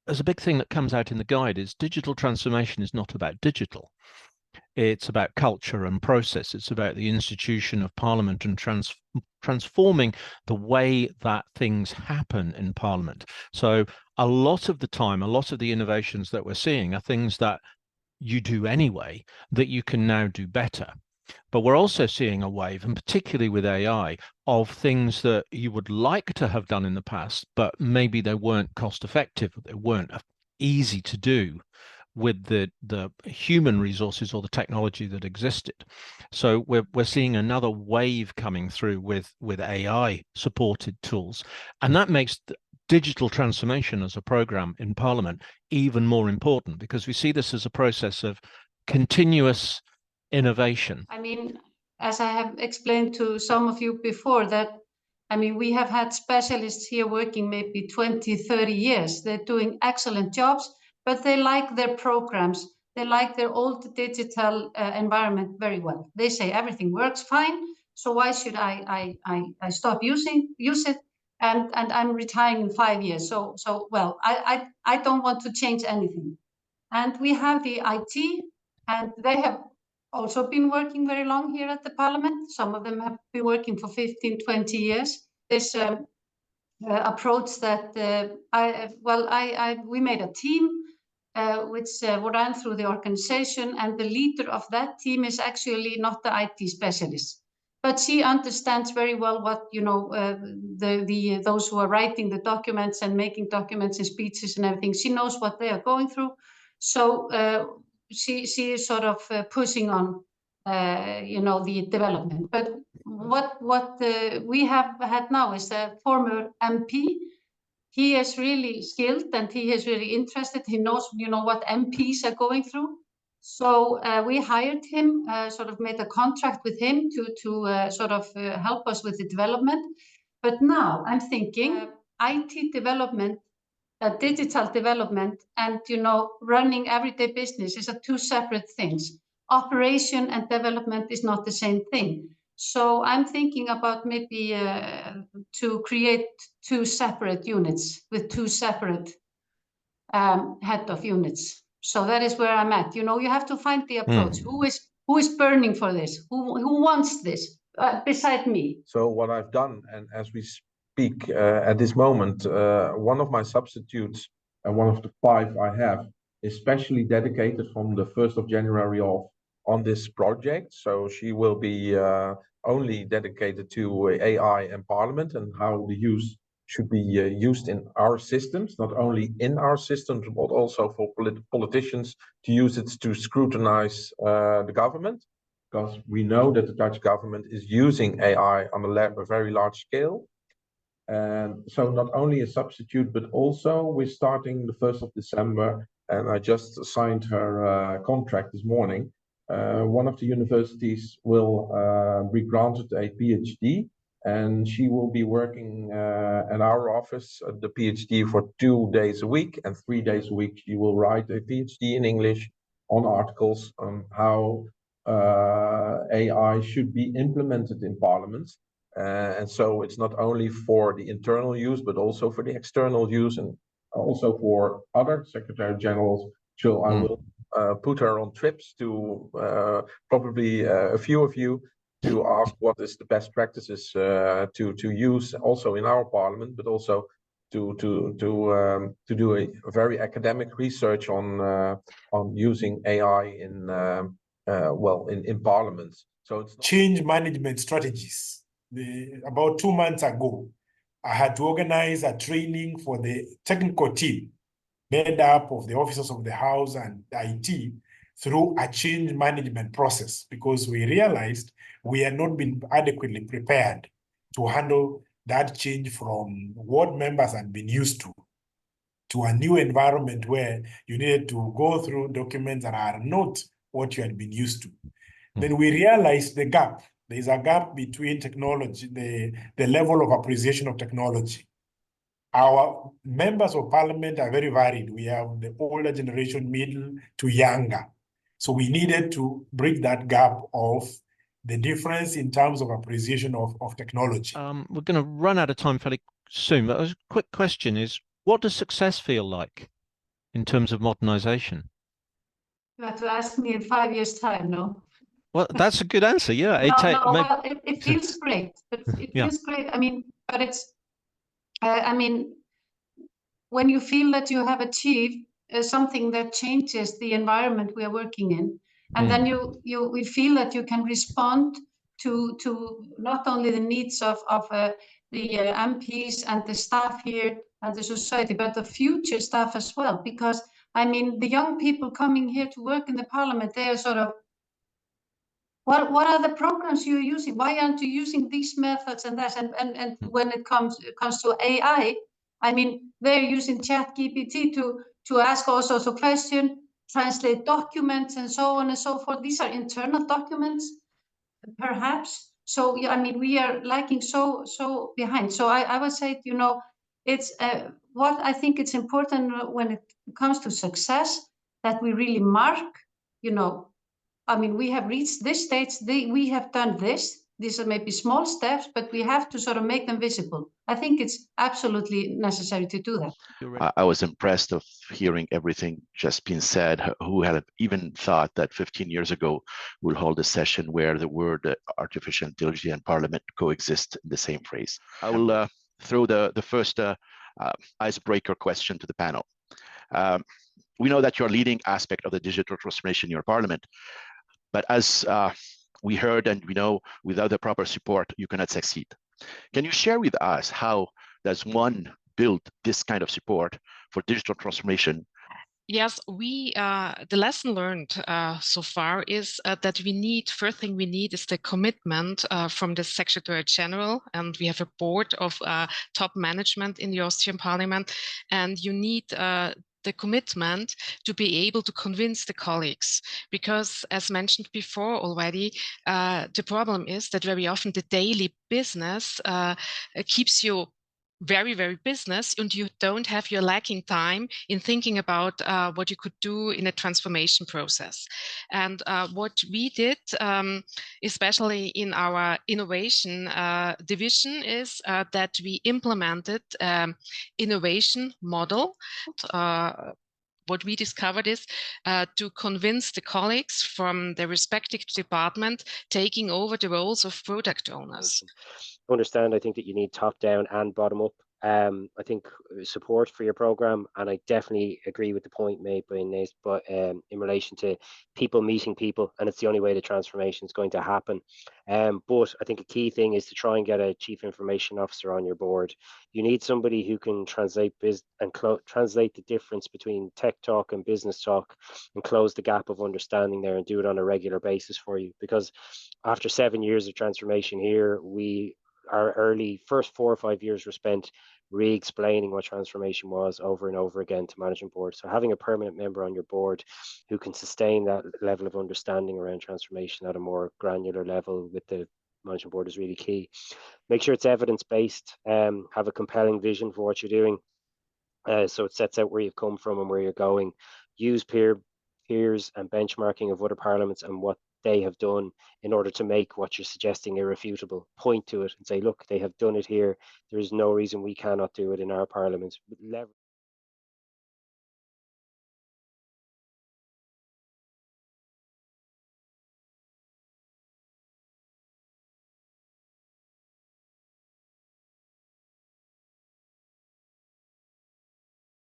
as a big thing that comes out in the guide is digital transformation is not about digital. It's about culture and process. It's about the institution of Parliament and transforming the way that things happen in Parliament. So a lot of the time, a lot of the innovations that we're seeing are things that you do anyway that you can now do better. But we're also seeing a wave, and particularly with AI, of things that you would like to have done in the past, but maybe they weren't cost effective, they weren't easy to do with the human resources or the technology that existed. So we're seeing another wave coming through with AI supported tools, and that makes digital transformation as a program in Parliament even more important, because we see this as a process of continuous innovation. I mean, as I have explained to some of you before, that I mean, we have had specialists here working maybe 20, 30 years. They're doing excellent jobs, but they like their programs. They like their old digital environment very well. They say everything works fine, so why should I stop use it? And I'm retiring in 5 years. So well, I don't want to change anything. And we have the IT, and they have also been working very long here at the Parliament. Some of them have been working for 15, 20 years. This approach that we made a team which ran through the organization, and the leader of that team is actually not the IT specialist, but she understands very well what, you know, those who are writing the documents and making documents and speeches and everything. She knows what they are going through. So she is sort of pushing on, you know, the development. But what we have had now is a former MP. He is really skilled and he is really interested. He knows, you know, what MPs are going through. So we hired him, sort of made a contract with him to sort of help us with the development. But now I'm thinking IT development, digital development, and, you know, running everyday business is two separate things. Operation and development is not the same thing. So I'm thinking about maybe to create two separate units with two separate head of units. So that is where I'm at. You know, you have to find the approach. Who is burning for this? Who wants this beside me? So what I've done, and as we speak at this moment, one of my substitutes, and one of the 5 I have, is specially dedicated from the 1st of January on this project. So she will be only dedicated to AI and Parliament and how the use should be used in our systems, not only in our systems, but also for politicians to use it to scrutinize the government, because we know that the Dutch government is using AI on a very large scale. And so not only a substitute, but also we're starting the 1st of December, and I just signed her contract this morning. One of the universities will be granted a PhD, and she will be working at our office at the PhD for 2 days a week, and 3 days a week she will write a PhD in English on articles on how AI should be implemented in Parliament. And so it's not only for the internal use, but also for the external use, and also for other Secretary Generals. So I will put her on trips to probably a few of you to ask what is the best practices to use also in our Parliament, but also to do a very academic research on using AI in Parliament. So it's change management strategies. About 2 months ago, I had to organize a training for the technical team made up of the officers of the House and IT through a change management process, because we realized we had not been adequately prepared to handle that change from what members had been used to a new environment where you needed to go through documents that are not what you had been used to. Then we realized the gap. There's a gap between technology, the level of appreciation of technology. Our members of Parliament are very varied. We have the older generation, middle to younger. So we needed to bridge that gap of the difference in terms of appreciation of technology. We're going to run out of time fairly soon, but a quick question is, what does success feel like in terms of modernization? You have to ask me in 5 years' time, no? Well, that's a good answer. Yeah, Well, it feels great, but it Yeah. feels great. I mean, but it's, I mean, when you feel that you have achieved something that changes the environment we are working in, and then we feel that you can respond to not only the needs of the MPs and the staff here and the society, but the future staff as well. Because I mean, the young people coming here to work in the parliament, they are sort of, what are the programs you're using? Why aren't you using these methods and that? And when it comes to AI, I mean, they're using ChatGPT to ask all sorts of questions, translate documents, and so on and so forth. These are internal documents, perhaps. So yeah, I mean, we are lagging so behind. So I would say, you know, it's what I think it's important when it comes to success, that we really mark, you know, I mean, we have reached this stage, we have done this. These are maybe small steps, but we have to sort of make them visible. I think it's absolutely necessary to do that. I was impressed of hearing everything just being said. Who had even thought that 15 years ago we'll hold a session where the word artificial intelligence and parliament coexist in the same phrase. I will throw the first icebreaker question to the panel. We know that you're leading aspect of the digital transformation in your parliament, but as we heard and we know, without the proper support, you cannot succeed. Can you share with us how does one build this kind of support for digital transformation? Yes, the lesson learned so far is that first thing we need is the commitment from the Secretary General, and we have a board of top management in the Austrian Parliament, and you need the commitment to be able to convince the colleagues, because as mentioned before already, the problem is that very often the daily business keeps you very, very business, and you don't have your lacking time in thinking about what you could do in a transformation process. And what we did, especially in our innovation division, is that we implemented innovation model. What we discovered is to convince the colleagues from the respective department taking over the roles of product owners. Understand, I think that you need top down and bottom up. I think support for your program, and I definitely agree with the point made by Inés, but in relation to people meeting people, and it's the only way the transformation is going to happen. But I think a key thing is to try and get a chief information officer on your board. You need somebody who can translate translate the difference between tech talk and business talk, and close the gap of understanding there, and do it on a regular basis for you. Because after 7 years of transformation here, our first 4 or 5 years were spent re-explaining what transformation was over and over again to management board. So having a permanent member on your board who can sustain that level of understanding around transformation at a more granular level with the management board is really key. Make sure it's evidence-based, have a compelling vision for what you're doing, so it sets out where you've come from and where you're going. Use peers and benchmarking of other parliaments and what they have done in order to make what you're suggesting irrefutable. Point to it and say, look, they have done it here. There is no reason we cannot do it in our parliament.